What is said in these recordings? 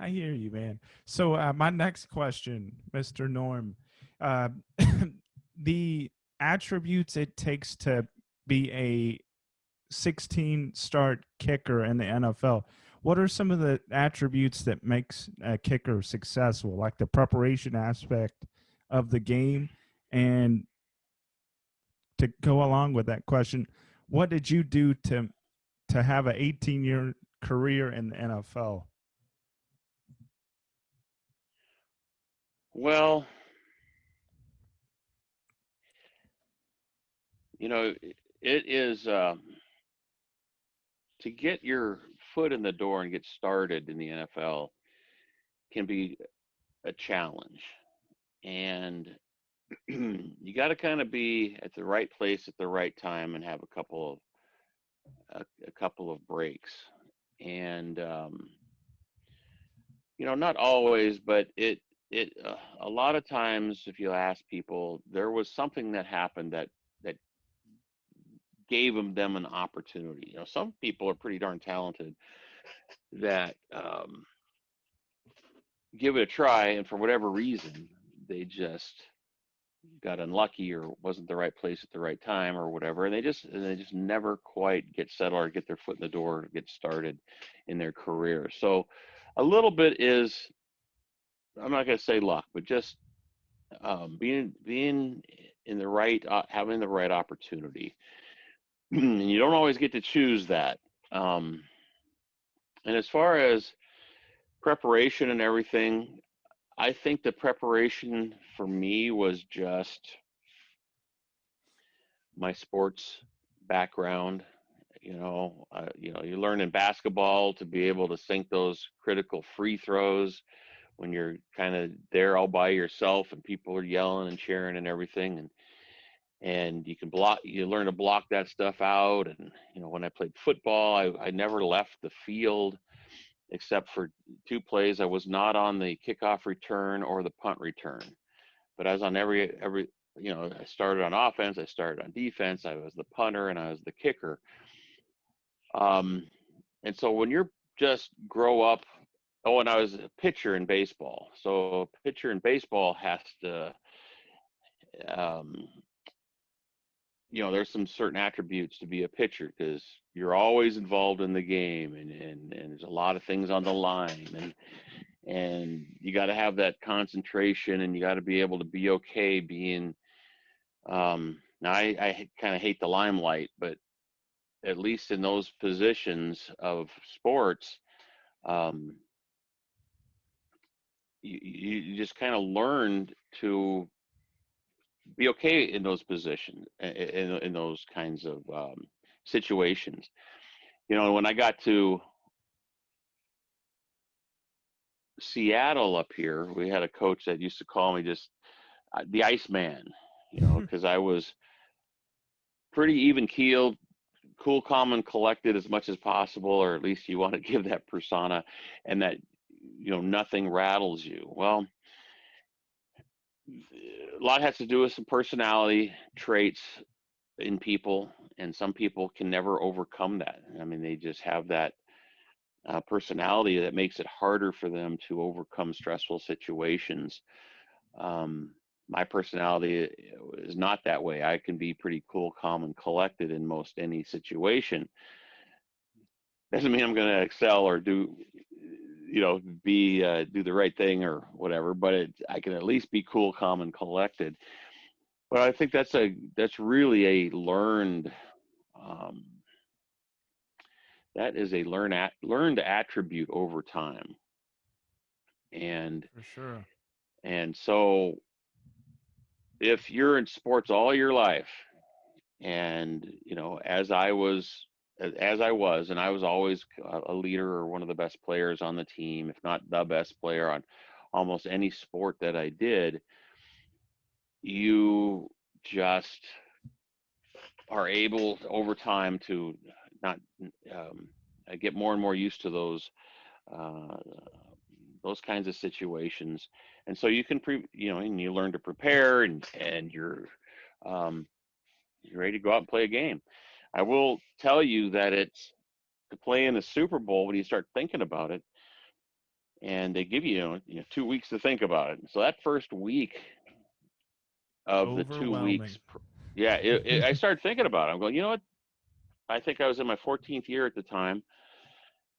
I hear you, man. So my next question, Mr. Norm, uh, the attributes it takes to be a 16 start kicker in the NFL. What are some of the attributes that makes a kicker successful, like the preparation aspect of the game? And to go along with that question, what did you do to have an 18-year career in the NFL? Well, you know, it is to get your foot in the door and get started in the NFL can be a challenge. And you got to kind of be at the right place at the right time and have a couple of breaks. And not always, but it a lot of times, if you ask people, there was something that happened that gave them an opportunity. Some people are pretty darn talented that give it a try, and for whatever reason, they just got unlucky or wasn't the right place at the right time or whatever, and they just never quite get settled or get their foot in the door or get started in their career. So a little bit is, I'm not going to say luck, but just being in the right, having the right opportunity. And you don't always get to choose that. Um, and as far as preparation and everything, I think the preparation for me was just my sports background. You learn in basketball to be able to sink those critical free throws when you're kind of there all by yourself and people are yelling and cheering and everything, and you learn to block that stuff out. And when I played football, I never left the field except for two plays. I was not on the kickoff return or the punt return, but I was on every I started on offense, I started on defense, I was the punter, and I was the kicker. um and so when you're just grow up. Oh, and I was a pitcher in baseball. So a pitcher in baseball has to, um, there's some certain attributes to be a pitcher because you're always involved in the game, and there's a lot of things on the line, and you got to have that concentration, and you got to be able to be okay being. Now I kind of hate the limelight, but at least in those positions of sports, um, you just kind of learned to be okay in those positions, in those kinds of situations. When I got to Seattle up here, we had a coach that used to call me just the Iceman, because I was pretty even keeled, cool, calm, and collected as much as possible, or at least you want to give that persona, and that nothing rattles you. Well, a lot has to do with some personality traits in people, and some people can never overcome that. I mean, they just have that personality that makes it harder for them to overcome stressful situations. Um, my personality is not that way. I can be pretty cool, calm, and collected in most any situation. Doesn't mean I'm going to excel or do the right thing or whatever, but I can at least be cool, calm, and collected. But I think that's really a learned um, that is a learned attribute over time. and For sure. and so if you're in sports all your life, and as I was, and I was always a leader or one of the best players on the team, if not the best player on almost any sport that I did, you just are able over time to not um, get more and more used to uh, those kinds of situations, and so you can and you learn to prepare, and um, you're ready to go out and play a game. I will tell you that it's to play in the Super Bowl when you start thinking about it. and they give you 2 weeks to think about it. So that first week of the 2 weeks, Overwhelming. yeah, I started thinking about it. I'm going, you know what? I think I was in my 14th year at the time,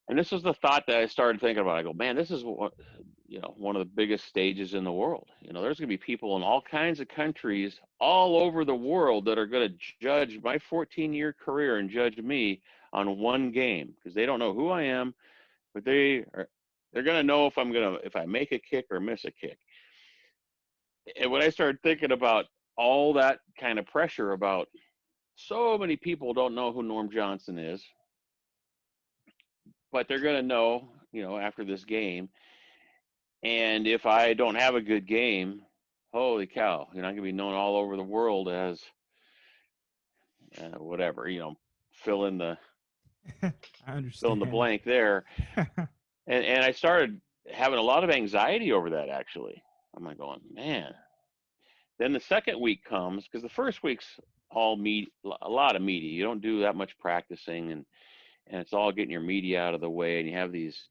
and this was the thought that I started thinking about. I go, man, this is one of the biggest stages in the world. There's going to be people in all kinds of countries all over the world that are going to judge my 14-year career and judge me on one game because they don't know who I am, but they're going to know if I make a kick or miss a kick. And when I started thinking about all that kind of pressure about so many people don't know who Norm Johnson is, but they're going to know, after this game. And if I don't have a good game, holy cow, I'm going to be known all over the world as whatever, fill in the I fill in the understand. blank there. And I started having a lot of anxiety over that actually. I'm like going, man. Then the second week comes because the first week's a lot of media. You don't do that much practicing, and it's all getting your media out of the way, and you have these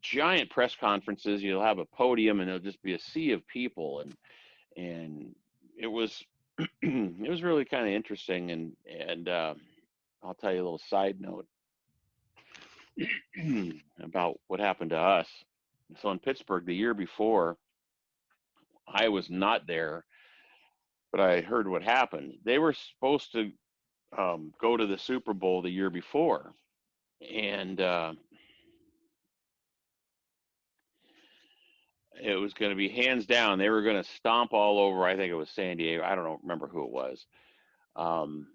giant press conferences. You'll have a podium, and there'll just be a sea of people, and it was it was really kind of interesting. And I'll tell you a little side note about what happened to us. So in Pittsburgh the year before, I was not there, but I heard what happened. They were supposed to go to the Super Bowl the year before, and it was going to be hands down. They were going to stomp all over. I think it was San Diego. I don't remember who it was. Um,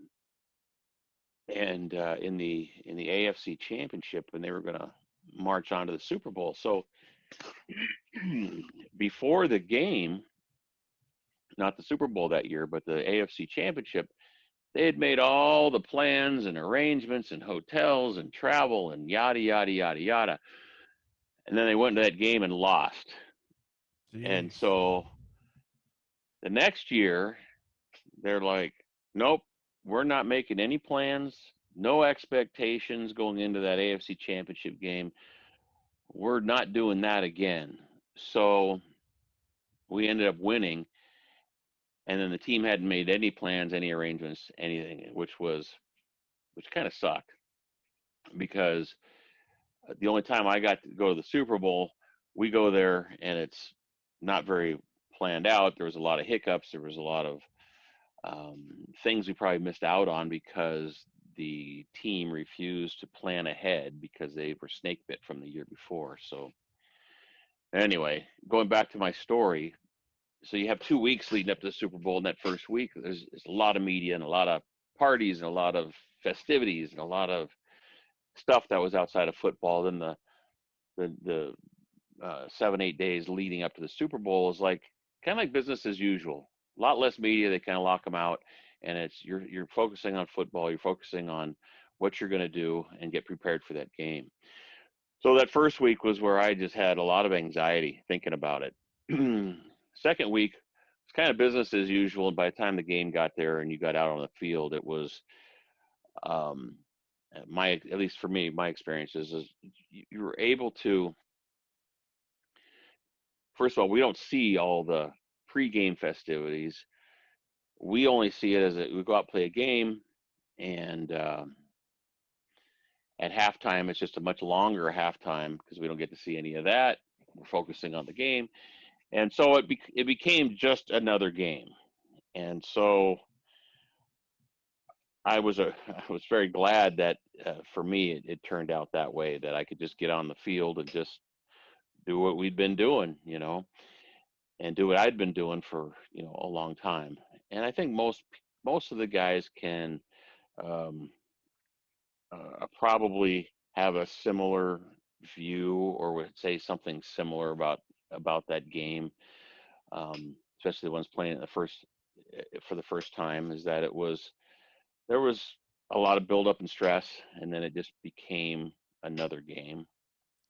and in the AFC Championship, and they were going to march on to the Super Bowl. So before the game, not the Super Bowl that year, but the AFC Championship, they had made all the plans and arrangements and hotels and travel and yada yada yada yada. And then they went to that game and lost. And Jeez. so the next year, they're like, nope, we're not making any plans, no expectations going into that AFC Championship game. We're not doing that again. So we ended up winning, and then the team hadn't made any plans, any arrangements, anything, which kind of sucked because the only time I got to go to the Super Bowl, we go there and it's not very planned out. There was a lot of hiccups. There was a lot of things we probably missed out on because the team refused to plan ahead because they were snake bit from the year before. So anyway, going back to my story, so you have 2 weeks leading up to the Super Bowl. In that first week, there's a lot of media and a lot of parties and a lot of festivities and a lot of stuff that was outside of football. Then the 7-8 days leading up to the Super Bowl is like kind of like business as usual. A lot less media. They kind of lock them out, and it's you're focusing on football. You're focusing on what you're going to do and get prepared for that game. So that first week was where I just had a lot of anxiety thinking about it. Second week it's kind of business as usual. And by the time the game got there and you got out on the field, it was um, my at least for me, my experiences is you were able to. First of all, we don't see all the pregame festivities. We only see it as we go out play a game, and at halftime it's just a much longer halftime because we don't get to see any of that. We're focusing on the game, and so it became just another game. And so I was very glad that for me it turned out that way, that I could just get on the field and just do what we'd been doing, and do what I'd been doing for a long time. And I think most of the guys can um, probably have a similar view or would say something similar about that game, especially the ones playing it for the first time. Is that there was a lot of buildup and stress, and then it just became another game.